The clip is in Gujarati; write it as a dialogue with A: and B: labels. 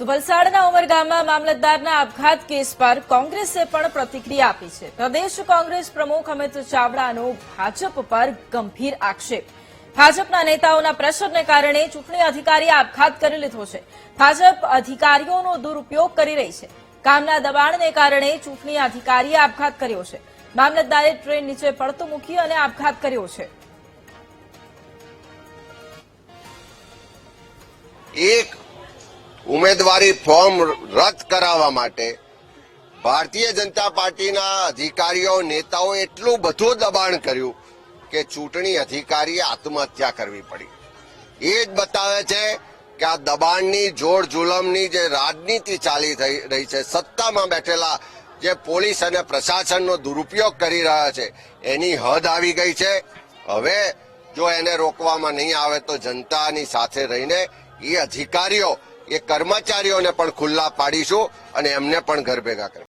A: તો વલસાડના ઉમરગામમાં મામલતદારના આપઘાત કેસ પર કોંગ્રેસે પણ પ્રતિક્રિયા આપી છે। પ્રદેશ કોંગ્રેસ પ્રમુખ અમિત ચાવડાનો ભાજપ પર ગંભીર આક્ષેપ। ભાજપના નેતાઓના પ્રેશરને કારણે ચૂંટણી અધિકારીએ આપઘાત કરી લીધો છે। ભાજપ અધિકારીઓનો દુરુપયોગ કરી રહી છે। કામના દબાણને કારણે ચૂંટણી અધિકારીએ આપઘાત કર્યો છે। મામલતદારે ટ્રેન નીચે પડતું મૂકી અને આપઘાત કર્યો છે।
B: એક ઉમેદવારી ફોર્મ રદ કરાવવા માટે ભારતીય જનતા પાર્ટીના અધિકારીઓ નેતાઓ એટલું બધું દબાણ કર્યું કે ચૂંટણી અધિકારીએ આત્મહત્યા કરવી પડી। એ જ બતાવે છે કે આ દબાણની જોડ જુલમની જે રાજનીતિ ચાલી રહી છે, સત્તામાં બેઠેલા જે પોલીસ અને પ્રશાસનનો દુરુપયોગ કરી રહ્યા છે, એની હદ આવી ગઈ છે। હવે જો એને રોકવામાં નહીં આવે તો જનતાની સાથે રહીને એ અધિકારીઓ એ કર્મચારીઓને પણ ખુલ્લા પાડીશું અને એમને પણ ઘર ભેગા કરીશું।